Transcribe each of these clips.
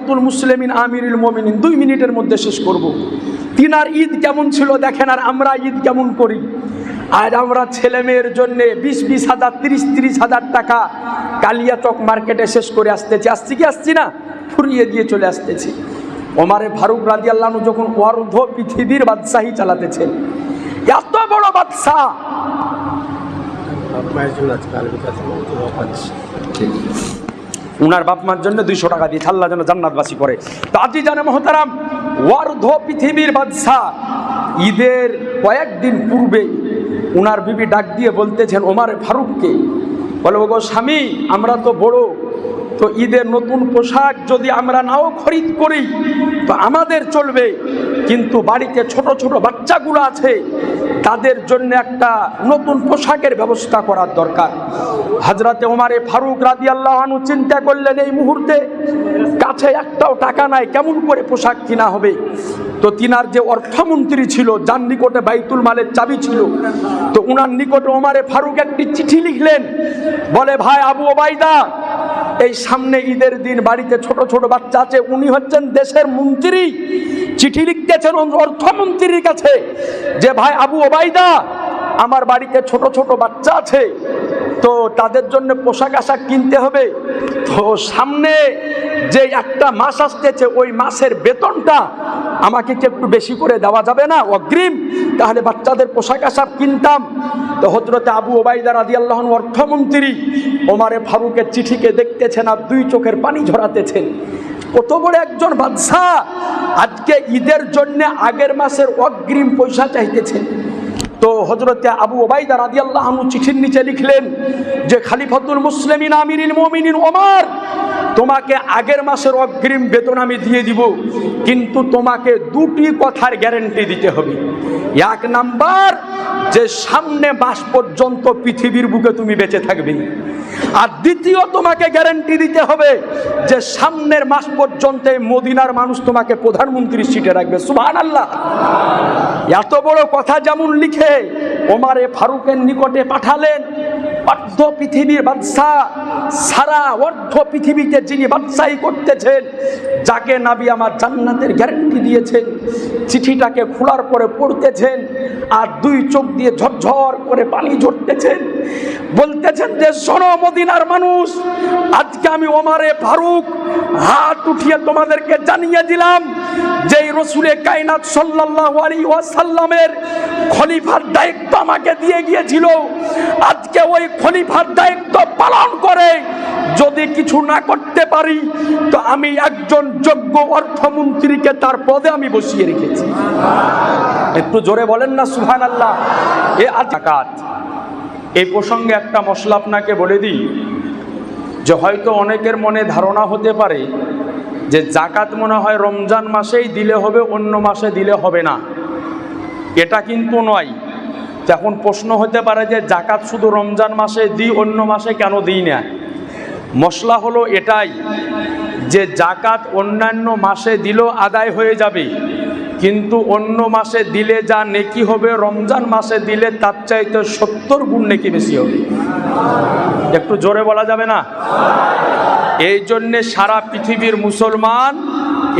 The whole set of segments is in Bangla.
খলিফাতুল মুসলিমিন আমিরুল মুমিনিন 2 মিনিটের মধ্যে শেষ করব। তিনার ঈদ কেমন ছিল দেখেন, আর আমরা ঈদ কেমন করি। আর আমরা ছেলে মেয়ের জন্য 20-20 হাজার 30-30 হাজার টাকা কালিয়াচক মার্কেটে শেষ করে আসছি কি আসছি না, ফুরিয়ে দিয়ে চলে আসতেছি। ওমরে ফারুক রাদিয়াল্লাহু আনহু যখন অর্ধ পৃথিবীর বাদশাহী চালাতেছেন, এত বড় বাদশাহ, উনার বাপ মার জন্য 200 টাকা দিয়ে আল্লাহ যেন জান্নাতবাসী করে। তো আজি জানে মহতারাম, অর্ধ পৃথিবীর বাদশাহ ঈদের কয়েকদিন পূর্বে উনার বিবি ডাক দিয়ে বলতেছেন ওমরে ফারুককে, বলে ওগো স্বামী, আমরা তো বড়, তো ঈদের নতুন পোশাক যদি আমরা নাও খরিদ করি তো আমাদের চলবে, কিন্তু বাড়িতে ছোট ছোট বাচ্চাগুলো আছে, তাদের জন্য একটা নতুন পোশাকের ব্যবস্থা করার দরকার। হযরতে ওমরে ফারুক রাদিয়াল্লাহু আনহু চিন্তা করলেন, এই মুহূর্তে কাছে একটাও টাকা নাই, কেমন করে পোশাক কিনা হবে। তো তিনার যে অর্থমন্ত্রী ছিল, যার নিকটে বাইতুল মালের চাবি ছিল, তো উনার নিকটে ওমরে ফারুক একটি চিঠি লিখলেন, বলে ভাই আবু ওবাইদা, এই সামনে ঈদের দিন বাড়িতে ছোট ছোট বাচ্চা আছে, উনি হচ্ছেন দেশের মন্ত্রী, চিঠি লিখতেছেন অর্থমন্ত্রীর কাছে যে ভাই আবু ওবাইদা, আমার বাড়িতে ছোট ছোট বাচ্চা আছে, তো তাদের জন্য পোশাক আশাক কিনতে হবে, তো সামনে যে একটা মাস আসতেছে, ওই মাসের বেতনটা আমাকে কি একটু বেশি করে দেওয়া যাবে না অগ্রিম, তাহলে বাচ্চাদের পোশাক আশাক কিনতাম। তো হযরতে আবু ওবাইদা রাদিয়াল্লাহু আনহু অর্থমন্ত্রী ওমরে ফারুকের চিঠিকে দেখতেছেন আর 2 চোখের পানি ঝরাতেছেন। কত বড় একজন বাদশাহ, আজকে ঈদের জন্য আগের মাসের অগ্রিম পয়সা চাইতেছেন। তো হযরতে আবু ওবাইদা রাদিয়াল্লাহু আনহু চিঠির নিচে লিখলেন যে খলিফাতুল মুসলিমিন আমিরুল মুমিনিন ওমর, তোমাকে আগের মাসের অগ্রিম বেতন আমি দিয়ে দিব, কিন্তু তোমাকে 2টি কথার গ্যারান্টি দিতে হবে। 1 নাম্বার, যে সামনে মাস পর্যন্ত পৃথিবীর বুকে তুমি বেঁচে থাকবে, আর দ্বিতীয় তোমাকে গ্যারান্টি দিতে হবে যে সামনের মাস পর্যন্ত মদিনার মানুষ তোমাকে প্রধানমন্ত্রীর সিটে রাখবে। সুবহানাল্লাহ। এত বড় কথা যেমন লিখে ওমরে ফারুকের নিকটে পাঠালেন, অর্ধ পৃথিবীর বাদশাহ, সারা অর্ধ পৃথিবীতে যিনি বাদশাহী করতেছেন, যাকে নবী আমার জান্নাতের গ্যারান্টি দিয়েছেন, চিঠিটাকে খোলার পরে পড়তেছেন আর 2 চোখ দিয়ে ঝরঝর করে পানি ঝরতেছেন, বলতেছেন যে শোনো মদিনার মানুষ, আজকে আমি ওমরে ফারুক হাত উঠিয়ে তোমাদেরকে জানিয়ে দিলাম যে রাসূলে কায়নাত সাল্লাল্লাহু আলাইহি ওয়াসাল্লামের খলিফার দায়িত্ব আমাকে দিয়ে গিয়েছিল, আজকে ওই খলিফার দায়িত্ব পালন করে যদি কিছু না করতে পারি তো আমি একজন যোগ্য অর্থমন্ত্রীকে তার পদে আমি বসিয়ে রেখেছি। একটু জোরে বলেন না সুবহানাল্লাহ। যাকাত, এই প্রসঙ্গে একটা মশলা আপনাকে বলে দিই, যে হয়তো অনেকের মনে ধারণা হতে পারে যে যাকাত মনে হয় রমজান মাসেই দিলে হবে, অন্য মাসে দিলে হবে না। এটা কিন্তু নয়। এখন প্রশ্ন হতে পারে যে যাকাত শুধু রমজান মাসে দিই, অন্য মাসে কেন দিই না? মশলা হলো এটাই যে জাকাত অন্যান্য মাসে দিলেও আদায় হয়ে যাবে, কিন্তু অন্য মাসে দিলে যা নেকি হবে রমজান মাসে দিলে তার চাইতে 70 গুণ নেকি বেশি হবে। একটু জোরে বলা যাবে না? এই জন্যে সারা পৃথিবীর মুসলমান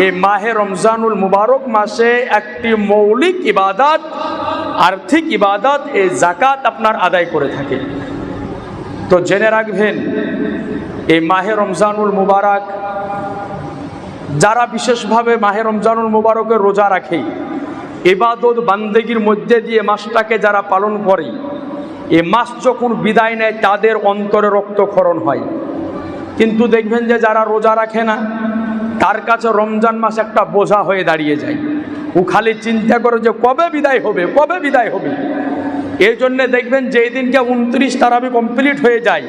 এই মাহে রমজানুল মুবারক মাসে একটি মৌলিক ইবাদত, আর্থিক ইবাদত, এই জাকাত আপনার আদায় করে থাকে। তো জেনে রাখবেন, এই মাহে রমজানুল মুবারক যারা বিশেষভাবে মাহে রমজানুল মুবারকের রোজা রাখে, ইবাদত বান্দেগীর মধ্যে দিয়ে মাসটাকে যারা পালন করে, এই মাস যখন বিদায় নেয় তাদের অন্তরে রক্তক্ষরণ হয়। কিন্তু দেখবেন যে যারা রোজা রাখে না, তার কাছে রমজান মাস একটা বোঝা হয়ে দাঁড়িয়ে যায়। ও খালি চিন্তা করে যে কবে বিদায় হবে, কবে বিদায় হবে। এই জন্যে দেখবেন যেই দিনকে 29 তারাবি কমপ্লিট হয়ে যায়,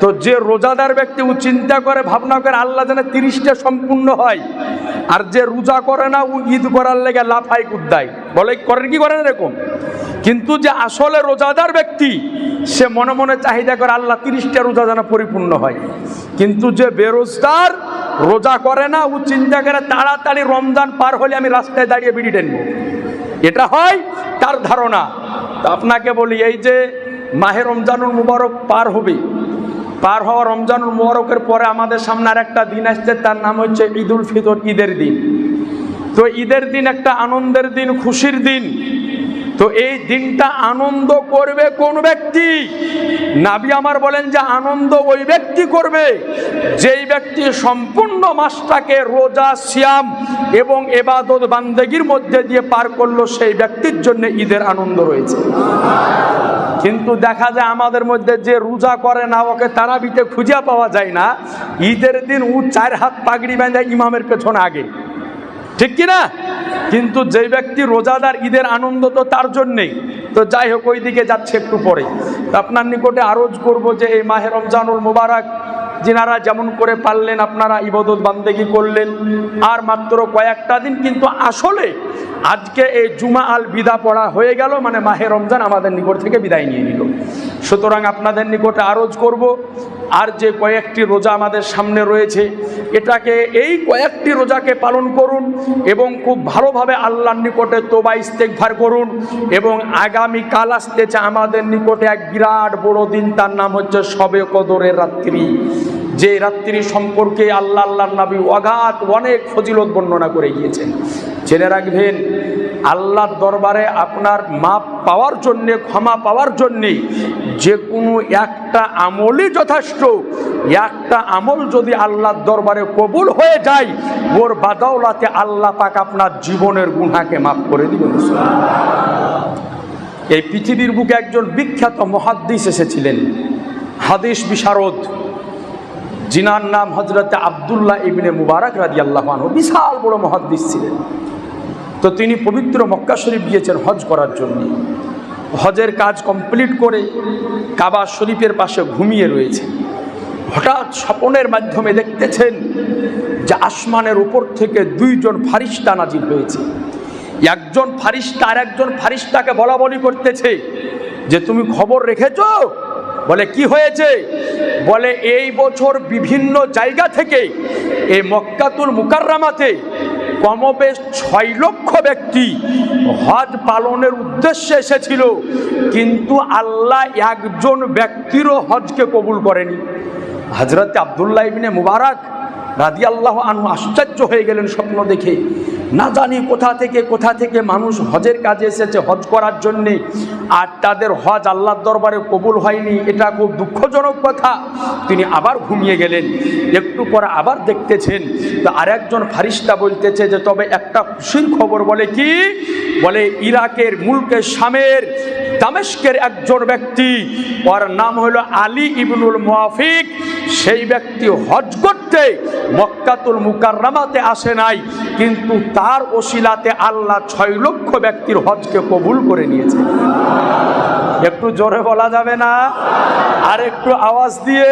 তো যে রোজাদার ব্যক্তি ও চিন্তা করে, ভাবনা করে আল্লাহ যেন 30টা সম্পূর্ণ হয়। আর যে রোজা করে না ও ঈদ করার লেগে লাফাই কুদ্দায়, বলে করেন কি করেন এরকম। কিন্তু যে আসলে রোজাদার ব্যক্তি, সে মনে মনে চাহিদা করে আল্লাহ 30টা রোজা যেন পরিপূর্ণ হয়। কিন্তু যে বেরোজগার, রোজা করে না, ও চিন্তা করে তাড়াতাড়ি রমজান পার হলে আমি রাস্তায় দাঁড়িয়ে বিড়ি টেনবো। এটা হয় তার ধারণা। তো আপনাকে বলি, এই যে মাহে রমজানুল মুবারক পার হবে, পার হওয়া রমজানুল মুবারকের পরে আমাদের সামনে আর একটা দিন আসছে, তার নাম হচ্ছে ঈদুল ফিতর, ঈদের দিন। তো ঈদের দিন একটা আনন্দের দিন, খুশির দিন। তো এই দিনটা আনন্দ করবে কোন ব্যক্তি? নবী আমার বলেন যে আনন্দ ওই ব্যক্তি করবে যেই ব্যক্তি সম্পূর্ণ মাসটাকে রোজা, সিয়াম এবং ইবাদত বান্দেগীর মধ্যে দিয়ে পার করলো, সেই ব্যক্তির জন্য ঈদের আনন্দ রয়েছে। কিন্তু দেখা যায় আমাদের মধ্যে যে রোজা করে না, ওকে তারাবিতে খুঁজে পাওয়া যায় না। ঈদের দিন ও 4 হাত পাগড়ি বাঁধে ইমামের পেছনে আগে, ঠিক কিনা? কিন্তু যে ব্যক্তি রোজাদার, ঈদের আনন্দ তো তার জন্যেই। তো যাই হোক, ওই দিকে যাচ্ছে একটু পরে। আপনার নিকটে আরজ করব যে এই মাহে রমজানুল মুবারক যিনারা যেমন করে পারলেন আপনারা ইবাদত বান্দেগি করলেন, আর মাত্র কয়েকটা দিন। কিন্তু আসলে আজকে এই জুমা আল বিদা পড়া হয়ে গেল, মানে মাহে রমজান আমাদের নিকট থেকে বিদায় নিয়ে নিল। সুতরাং আপনাদের নিকটে আরজ করব, আর যে কয়েকটি রোজা আমাদের সামনে রয়েছে, এটাকে এই কয়েকটি রোজাকে পালন করুন এবং খুব ভালোভাবে আল্লাহর নিকটে তওবা ইস্তেগফার করুন। এবং আগামীকাল আসতেছে আমাদের নিকটে এক বিরাট বড় দিন, তার নাম হচ্ছে শবে কদরের রাত্রি। যে রাত্রি সম্পর্কে আল্লাহর নবী অগাধ অনেক ফজিলত বর্ণনা করে গিয়েছেন। জেনে রাখবেন, আল্লাহর দরবারে আপনার মাপ পাওয়ার জন্যে, ক্ষমা পাওয়ার জন্যে যে কোনো একটা আমলই যথেষ্ট। একটা আমল যদি আল্লাহর দরবারে কবুল হয়ে যায়, ওর বাদাওলাতে আল্লাহ পাক আপনার জীবনের গুনাহকে মাফ করে দিবেন। এই পৃথিবীর বুকে একজন বিখ্যাত মুহাদ্দিস এসেছিলেন, হাদিস বিশারদ, যিনার নাম হযরত আব্দুল্লাহ ইবনে মুবারক রাদিয়াল্লাহু আনহু। বিশাল বড় মুহাদ্দিস ছিলেন। তো তিনি পবিত্র মক্কা শরীফ গিয়েছেন হজ করার জন্য। হজের কাজ কমপ্লিট করে কাবা শরীফের পাশে ঘুমিয়ে রয়েছে। হঠাৎ স্বপ্নের মাধ্যমে দেখতেছেন যে আসমানের উপর থেকে 2 জন ফারিস্তা নাজিল হয়েছে। একজন ফারিস্তা আর একজন ফারিস্তাকে বলা বলি করতেছে যে তুমি খবর রেখেছো? বলে কি হয়েছে? বলে এই বছর বিভিন্ন জায়গা থেকে এই মক্কাতুল মুকাররমাতে কমবেশ 6 লক্ষ ব্যক্তি হজ পালনের উদ্দেশ্যে এসেছিল, কিন্তু আল্লাহ একজন ব্যক্তিরও হজকে কবুল করেনি। হযরত আব্দুল্লাহ ইবনে মুবারক রাদিয়াল্লাহু আনহু আশ্চর্য হয়ে গেলেন স্বপ্ন দেখে। না জানি কোথা থেকে মানুষ হজের কাজে এসেছে হজ করার জন্যে, আর তাদের হজ আল্লাহর দরবারে কবুল হয়নি। এটা খুব দুঃখজনক কথা। তিনি আবার ঘুমিয়ে গেলেন। একটু পরে আবার দেখতেছেন তো আরেকজন ফারিস্তা বলতেছে যে তবে একটা খুশির খবর। বলে কি? বলে ইরাকের মুলকে শামের দামেস্কের একজন ব্যক্তি, ওর নাম হলো আলী ইবনুল মুওয়াফিক। সেই ব্যক্তি হজ করতে মক্কাতুল মুকাররমাতে আসে নাই, কিন্তু তার ওসিলাতে আল্লাহ 6 লক্ষ ব্যক্তির হজকে কবুল করে নিয়েছে। একটু জোরে বলা যাবে না? আর একটু আওয়াজ দিয়ে।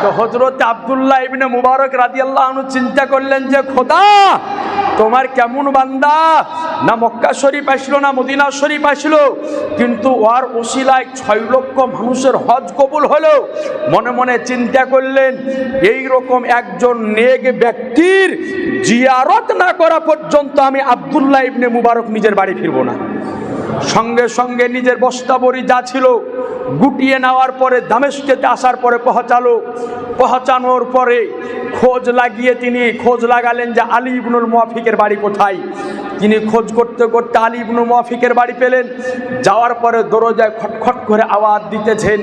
তো হযরত আব্দুল্লাহ ইবনে মুবারক রাদিয়াল্লাহু আনহু চিন্তা করলেন যে খোদা, তোমার কেমন বান্দা, না মক্কা শরীফ আসলো না মদিনা শরীফ আসলো, কিন্তু ওর ওসিলায় 6 লক্ষ মানুষের হজ কবুল হলো। মনে মনে চিন্তা করলেন, এই রকম একজন নেক ব্যক্তির জিয়ারত না করা পর্যন্ত আমি আব্দুল্লাহ ইবনে মুবারক নিজের বাড়ি ফিরবো না। সঙ্গে সঙ্গে নিজের বস্তাবরি যা ছিল গুটিয়ে নেওয়ার পরে দামেস্কেতে আসার পরে পৌঁছানোর পরে তিনি খোঁজ লাগালেন যে আলী ইবনুল মুওয়াফিকের বাড়ি কোথায়। তিনি খোঁজ করতে করতে আলী ইবনুল মুওয়াফিকের বাড়ি পেলেন। যাওয়ার পরে দরজায় খটখট করে আওয়াজ দিতেছেন।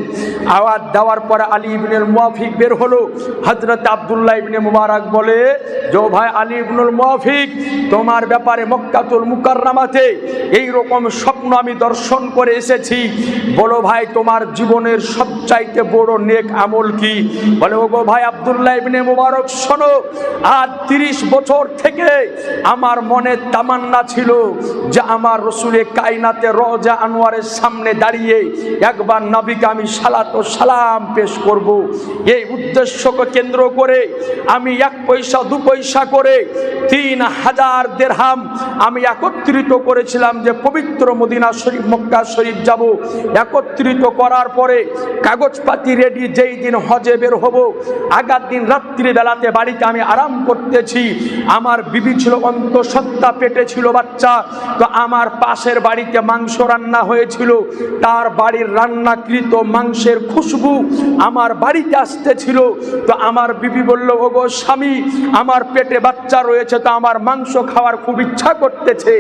আওয়াজ দেওয়ার পরে আলী ইবনুল মুওয়াফিক বের হলো। হযরত আব্দুল্লাহ ইবনে মুবারক বলে যে ভাই আলী ইবনুল মুওয়াফিক, তোমার ব্যাপারে মক্কাতুল মুকাররমাতে এই রকম স্বপ্ন আমি দর্শন করে এসেছি। বলো ভাই, তোমার জীবনের সবচাইতে বড় নেক আমল কি? বলে ওগো ভাই আব্দুল্লাহ ইবনে মুবারক, শোনো, আজ 30 বছর থেকে আমার মনে তামান্না ছিল যে আমার রসুলে কায়নাতে রওজা আনোয়ারের সামনে দাঁড়িয়ে একবার নবীকে আমি সালাত ও সালাম পেশ করব। এই উদ্দেশ্যকে কেন্দ্র করে আমি 1 পয়সা 2 পয়সা করে 3000 দিরহাম আমি একত্রিত করেছিলাম যে পবিত্র মদিনা শরীফ মক্কা শরীফ যাব। একত্রিত করার পরে কাগজপাতি রেডি, যেই দিন হজে বের হব আগার দিন রাত্রি বেলাতে বাড়িতে আমি আরাম করতেছি, আমার বিবি ছিল অন্তঃসত্ত্বা, পেটে ছিল বাচ্চা। তো আমার পাশের বাড়িতে মাংস রান্না হয়েছিল, তার বাড়ির রান্নাকৃত মাংসের খুশবু আমার বাড়িতে আসতেছিল। তো আমার বিবি বলল, ওগো স্বামী, আমার পেটে বাচ্চা রয়েছে, তো আমার মাংস খাওয়ার খুব ইচ্ছা করতেছে,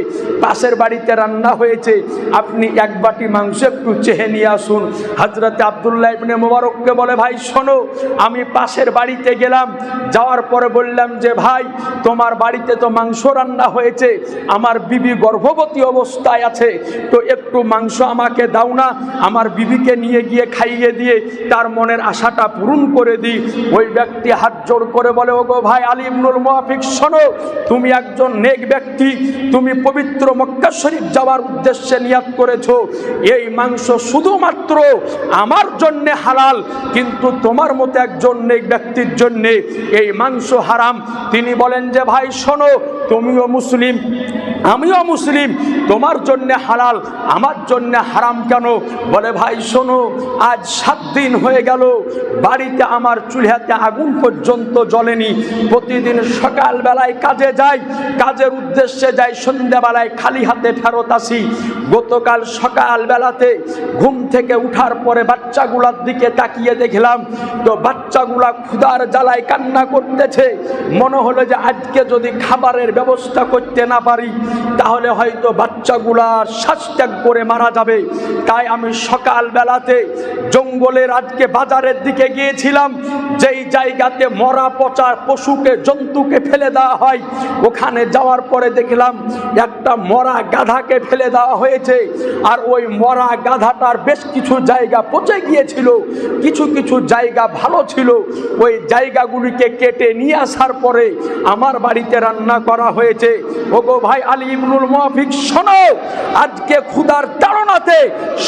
পাশের বাড়িতে রান্না হয়েছে, আপনি এক বাটি মাংস একটু চেহে নিয়ে আসুন। হযরতে আব্দুল্লাহ ইবনে মুবারককে বলে, ভাই শোনো, আমি পাশের বাড়িতে গেলাম, যাওয়ার পরে বললাম যে ভাই, তোমার বাড়িতে তো মাংস রান্না হয়েছে, আমার বিবি গর্ভবতী অবস্থায় আছে, তো একটু মাংস আমাকে দাও না, আমার বিবিকে নিয়ে গিয়ে খাইয়ে দিয়ে তার মনের আশাটা পূরণ করে দিই। ওই ব্যক্তি হাত জোড় করে বলে, ওগো ভাই আলী ইবনুল মুওয়াফিক, শোনো, তুমি একজন নেক ব্যক্তি, তুমি পবিত্র মক্কা শরীফ যাওয়ার উদ্দেশ্যে নিয়াত করেছো, এই মাংস শুধুমাত্র আমার জন্য হালাল, কিন্তু তোমার মতো একজন নেক ব্যক্তির জন্য এই মাংস হারাম। তিনি বলেন যে ভাই শোনো, তুমিও মুসলিম, আমিও মুসলিম, তোমার জন্য হালাল, আমার জন্য হারাম কেন? বলে, ভাই শোনো, আজ 7 দিন হয়ে গেল বাড়িতে আমার চুলাতে আগুন পর্যন্ত জ্বলেনি। প্রতিদিন সকাল বেলায় কাজে যাই, কাজের উদ্দেশ্যে যাই, সন্ধ্যাবেলায় খালি হাতে ফেরত আসি। গতকাল সকাল বেলাতে ঘুম থেকে উঠার পরে বাচ্চাগুলার দিকে তাকিয়ে দেখলাম, তো বাচ্চাগুলা ক্ষুধার জ্বালায় কান্না করতেছে। মনে হলো যে আজকে যদি খাবারের ব্যবস্থা করতে না পারি, তাহলে হয়তো বাচ্চাগুলা শ্বাসত্যাগ করে মারা যাবে। তাই আমি সকাল বেলাতে জঙ্গলের আজকে বাজারের দিকে গিয়েছিলাম, যেই জায়গাতে মরা পচা পশুকে, জন্তুকে ফেলে দেওয়া হয়, ওখানে যাওয়ার পরে দেখলাম একটা মরা গাধাকে ফেলে দেওয়া হয়েছে। আর ওই মরা গাধাটার বেশ কিছু জায়গা পচে গিয়েছিল, কিছু কিছু জায়গা ভালো ছিল। ওই জায়গাগুলিকে কেটে নিয়ে আসার পরে আমার বাড়িতে রান্না করা হয়েছে। ওগো ভাই আলী ইবনুল মুওয়াফিক, শোনো, আজকে ক্ষুধার তাড়নাতে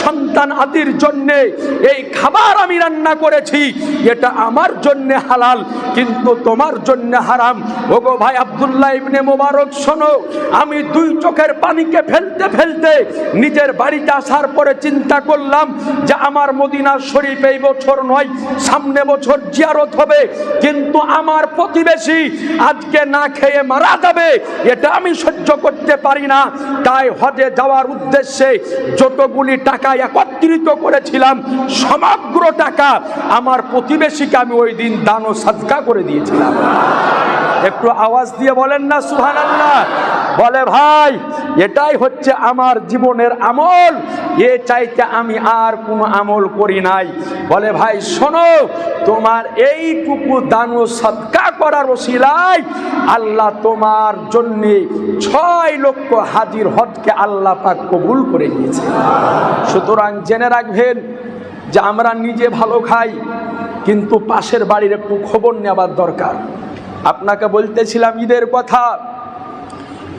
সন্তান আদির জন্যে এই খাবার আমি রান্না করেছি, এটা আমার জন্য হালাল, কিন্তু তোমার জন্য হারাম। ওগো ভাই আব্দুল্লাহ ইবনে মুবারক, শোনো, আমি 2 চোখের পানিকে ফেলতে ফেলতে নিজের বাড়িতে আসার পরে চিন্তা করলাম যে আমার মদিনা শরীফ এই বছর নয়, সামনে বছর জিয়ারত হবে, কিন্তু আমার প্রতিবেশী আজকে না খেয়ে মারা যাবে, এটা আমি সহ্য করতে পারি না। তাই হজে যাওয়ার উদ্দেশ্যে যতগুলি টাকা একত্রিত করেছিলাম, সমগ্র টাকা আমার প্রতিবেশীকে আমি ওই দিন দান ও সাদকা করে দিয়েছিলাম। একটু আওয়াজ দিয়ে বলেন না সুবহানাল্লাহ। বলে, ভাই এটাই হচ্ছে আমার জীবনের আমল, এ চাইতে আমি আর কোনো আমল করি নাই। বলে, ভাই শোনো, তোমার এইটুকু দান ও সাদকা করার ওসিলায় আল্লাহ তোমার জন্য 6 লক্ষ হাজির হজকে আল্লাহ পাক কবুল করে নিয়েছে। সুতরাং জেনে রাখবেন যে আমরা নিজে ভালো খাই, কিন্তু পাশের বাড়ির একটু খবর নেওয়ার দরকার। আপনাকে বলতেছিলাম ঈদের কথা,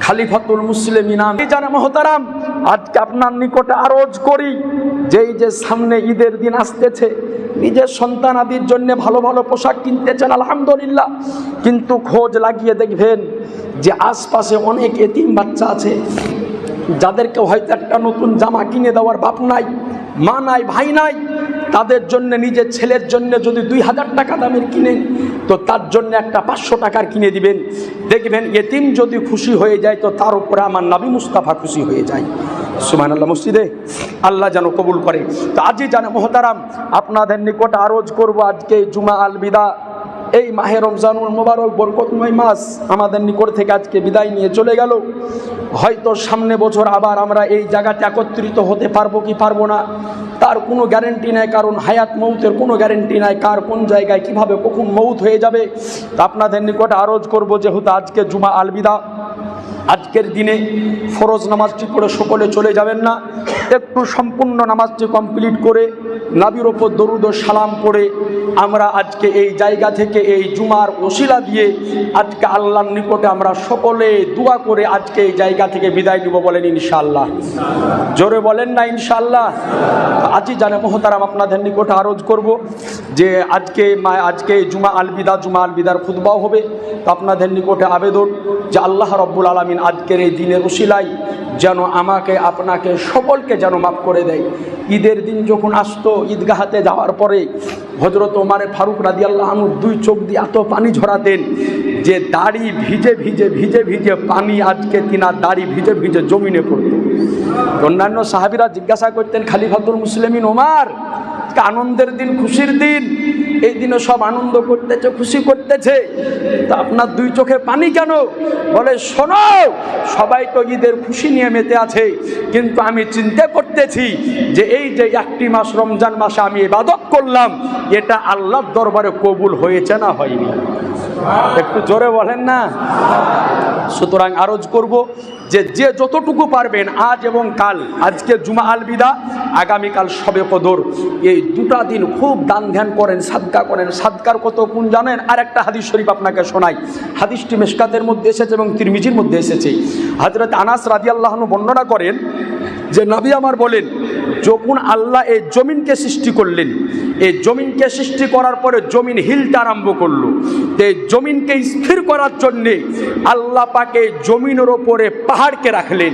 খালিফাতুল মুসলিমিন জানা মুহতারাম, আজকে আপনার নিকটে আরজ করি যে এই যে সামনে ঈদের দিন আসতেছে, নিজের সন্তান আদির জন্য ভালো ভালো পোশাক কিনতে চান, আলহামদুলিল্লাহ, কিন্তু খোঁজ লাগিয়ে দেখবেন যে আশপাশে অনেক এতিম বাচ্চা আছে, যাদেরকে হয়তো একটা নতুন জামা কিনে দেওয়ার বাপ নাই, মা নাই, ভাই নাই। তাদের জন্য, নিজের ছেলের জন্য যদি 2000 টাকা দামের কিনেন, তো তার জন্য একটা 500 টাকার কিনে দিবেন। দেখবেন এতিম যদি খুশি হয়ে যায়, তো তার উপরে আমার নবী মুস্তাফা খুশি হয়ে যায়। সুবহানাল্লাহ। মসজিদে আল্লাহ যেন কবুল করে। তো আজই জানে মুহতারাম, আপনাদের নিকট আরজ করব, আজকে জুমা আল বিদা, এই মাহে রমজানুল মুবারক বরকতময় মাস আমাদের নিকট থেকে আজকে বিদায় নিয়ে চলে গেল। হয়তো সামনে বছর আবার আমরা এই জায়গাতে একত্রিত হতে পারবো কি পারবো না, তার কোনো গ্যারেন্টি নাই, কারণ হায়াত মৌতের কোনো গ্যারেন্টি নাই, কার কোন জায়গায় কিভাবে কখন মৌত হয়ে যাবে। তা আপনাদের নিকট আরজ করব, যেহেতু আজকে জুমা আল বিদা, আজকের দিনে ফরজ নামাজটি পড়ে সকলে চলে যাবেন না, একটু সম্পূর্ণ নামাজটি কমপ্লিট করে নবীর ওপর দরুদ ও সালাম পড়ে আমরা আজকে এই জায়গা থেকে এই জুমার ওসিলা দিয়ে আজকে আল্লাহর নিকটে আমরা সকলে দোয়া করে আজকে এই জায়গা থেকে বিদায় নিব। বলেন ইনশাআল্লাহ, জোরে বলেন না ইনশাআল্লাহ। আজই জানে মুহতারাম, আপনাদের নিকটে আরজ করব যে আজকে জুমা আল বিদার খুতবাও হবে। তো আপনাদের নিকটে আবেদন যে আল্লাহ রব্বুল আলামিন আজকের এই দিনের উসিলায় যেন আমাকে, আপনাকে, সকলকে যেন মাফ করে দেয়। ঈদের দিন যখন আসতো, ঈদগাহাতে যাওয়ার পরে হযরত ওমর ফারুক রাদিয়াল্লাহু আনহু দুই চোখ দিয়ে এত পানি ঝরাতেন যে দাড়ি ভিজে ভিজে ভিজে ভিজে পানি আজকে তিনার দাড়ি ভিজে ভিজে জমিনে পড়তো। অন্যান্য সাহাবীরা জিজ্ঞাসা করতেন খলিফাতুল মুসলিমিন ওমর, আনন্দের দিন, খুশির দিন, এই দিনে সব আনন্দ করতেছে, খুশি করতেছে, তা আপনার দুই চোখে পানি কেন? বলে শোনো, সবাই তো ঈদের খুশি নিয়ে মেতে আছে, কিন্তু আমি চিন্তা করতেছি যে এই যে একটি মাস রমজান মাসে আমি ইবাদত করলাম, এটা আল্লাহর দরবারে কবুল হয়েছে না হয়নি? একটু জোরে বলেন না। সুতরাং আরজ করব যে যে যতটুকু পারবেন আজ এবং কাল, আজকে জুমা আল বিদা, আগামীকাল শবে কদর, এই দুটা দিন খুব দান ধ্যান করেন, সাদকা করেন। সাদকার কত কোন জানেন? আর একটা হাদিস শরীফ আপনাকে শোনাই। হাদিসটি মিশকাতের মধ্যে এসেছে এবং তিরমিজির মধ্যে এসেছে। হযরত আনাস রাদিয়াল্লাহু আনহু বর্ণনা করেন যে নবী আমার বলেন, যখন আল্লাহ এই জমিনকে সৃষ্টি করলেন, এই জমিনকে সৃষ্টি করার পরে জমিন হিলতে আরম্ভ করলো, তো এই জমিনকে স্থির করার জন্যে আল্লাহ পাক এই জমিনের ওপরে পাহাড়কে রাখলেন।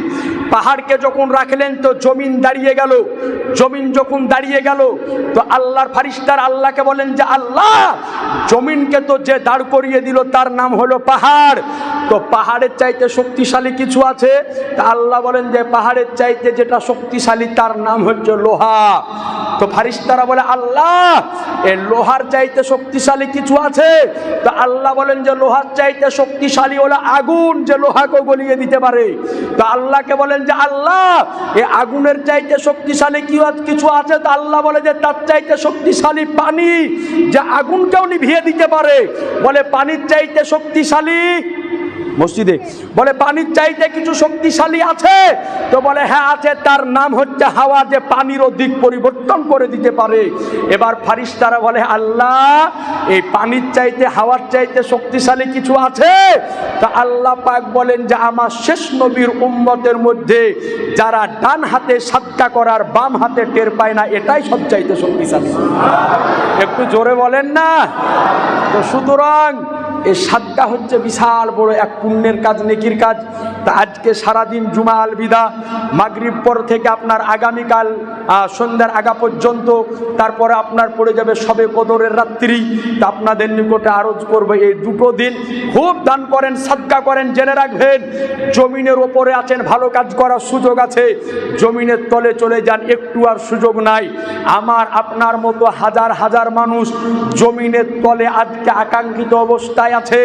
পাহাড়কে যখন রাখলেন তো জমিন দাঁড়িয়ে গেল। জমিন যখন দাঁড়িয়ে গেল তো আল্লাহর ফারিস্তার আল্লাহকে বলেন যে আল্লাহ, জমিনকে তো যে দাঁড় করিয়ে দিল তার নাম হলো পাহাড়, তো পাহাড়ের চাইতে শক্তিশালী কিছু আছে? তা আল্লাহ বলেন যে পাহাড়ের চাইতে যেটা শক্তিশালী তার নাম হচ্ছে লোহা। তো ফারিস্তারা বলে আল্লাহ, এই লোহার চাইতে শক্তিশালী কিছু আছে? তো আল্লাহ বলেন যে লোহার চাইতে শক্তিশালী হলো আগুন, যে লোহাকে গলিয়ে দিতে পারে। তো আল্লাহকে বলেন যে আল্লাহ, এই আগুনের চাইতে শক্তিশালী কিছু আছে? তো আল্লাহ বলে যে তার চাইতে শক্তিশালী পানি, যে আগুনকেও নিভিয়ে দিতে পারে। বলে পানির চাইতে শক্তিশালী মসজিদে, বলে পানির চাইতে কিছু শক্তিশালী আছে? তো বলে হ্যাঁ আছে, তার নাম হচ্ছে হাওয়া, যে পানিরও দিক পরিবর্তন করে দিতে পারে। এবার ফারিস্তারা বলে আল্লাহ, এই পানির চাইতে হাওয়ার চাইতে শক্তিশালী কিছু আছে? তা আল্লাহ পাক বলেন যে আমার শেষ নবীর উম্মতের মধ্যে যারা ডান হাতে সাদকা করার বাম হাতে টের পায় না, এটাই সবচাইতে শক্তিশালী। একটু জোরে বলেন না। তো সুতরাং এই সাদকা হচ্ছে বিশাল বড় এক পুণ্যের কাজ, নেকির কাজ। তা আজকে সারাদিন জুমা আল বিদা, মাগরিব পর থেকে আপনার আগামীকাল সন্ধ্যার আগা পর্যন্ত, তারপরে আপনার পড়ে যাবে শবে কদরের রাত্রি। তা আপনাদের নিকটে আরজ করবে এই দুটো দিন খুব দান করেন, সাদকা করেন। জেনে রাখবেন, জমিনের ওপরে আছেন, ভালো কাজ করার সুযোগ আছে, জমিনের তলে চলে যান, একটু আর সুযোগ নাই। আমার আপনার মতো হাজার হাজার মানুষ জমিনের তলে আজকে আকাঙ্ক্ষিত অবস্থায় আছে।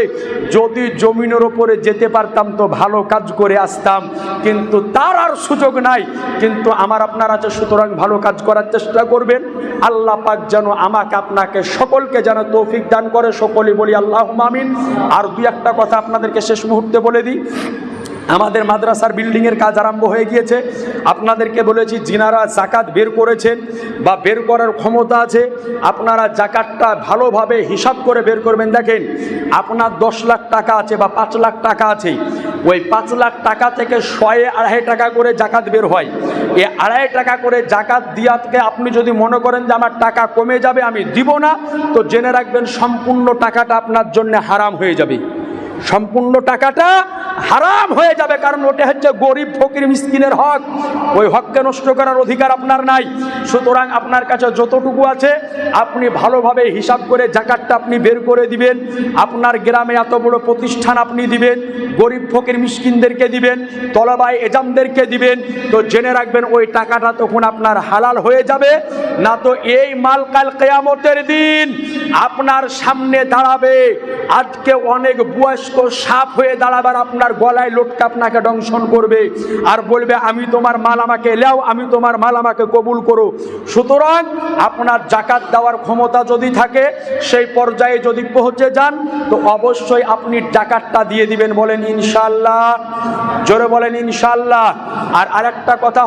যদি জমিনের ওপরে যেতে পারতাম তো ভালো কাজ করে আসতাম, কিন্তু তার আর সুযোগ নাই। কিন্তু আমার আপনার আছে, সুতরাং ভালো কাজ করার চেষ্টা করবেন। আল্লাহ পাক যেন আমাকে আপনাকে সকলকে যেন তৌফিক দান করে, সকলেই বলি আল্লাহুম্মা আমিন। আর দুই একটা কথা আপনাদেরকে শেষ মুহূর্তে বলে দিই। আমাদের মাদ্রাসার বিল্ডিংয়ের কাজ আরম্ভ হয়ে গিয়েছে। আপনাদেরকে বলেছি, যিনারা জাকাত বের করেছেন বা বের করার ক্ষমতা আছে, আপনারা জাকাতটা ভালোভাবে হিসাব করে বের করবেন। দেখেন, আপনার 10 লাখ টাকা আছে বা 5 লাখ টাকা আছে, ওই 5 লাখ টাকা থেকে 100-2.5 টাকা করে জাকাত বের হয়। এই 2.5 টাকা করে জাকাত দিয়াকে আপনি যদি মনে করেন যে আমার টাকা কমে যাবে, আমি দিব না, তো জেনে রাখবেন সম্পূর্ণ টাকাটা আপনার জন্য হারাম হয়ে যাবে। সম্পূর্ণ টাকাটা হারাম হয়ে যাবে, কারণ ওটা হচ্ছে গরিব ফকির মিসকিনের হক। ওই হককে নষ্ট করার অধিকার আপনার নাই। সুতরাং আপনার কাছে যতটুকু আছে আপনি ভালোভাবে হিসাব করে জাকাতটা আপনি বের করে দিবেন। আপনার গ্রামে এত বড় প্রতিষ্ঠান আপনি দিবেন, গরিব ফকির মিসকিনদেরকে দিবেন, তলাবায় এজামদেরকে দিবেন। তো জেনে রাখবেন ওই টাকাটা তখন আপনার হালাল হয়ে যাবে। না তো এই মাল কাল কিয়ামতের দিন আপনার সামনে দাঁড়াবে। আজকে অনেক বয়স্ক সাপ হয়ে দাঁড়াবার আপনার গলায় লটকা আপনাকে দংশন করবে আর বলবে আমি তোমার মাল আমাকে লাও, আমি তোমার মাল আমাকে কবুল করো। সুতরাং আপনার জাকাত দেওয়ার ক্ষমতা যদি থাকে, সেই পর্যায়ে যদি পৌঁছে যান, তো অবশ্যই আপনি জাকাতটা দিয়ে দিবেন। বলেন ইনশাআল্লাহ, জোরে বলেন ইনশাআল্লাহ। আর আরেকটা কথা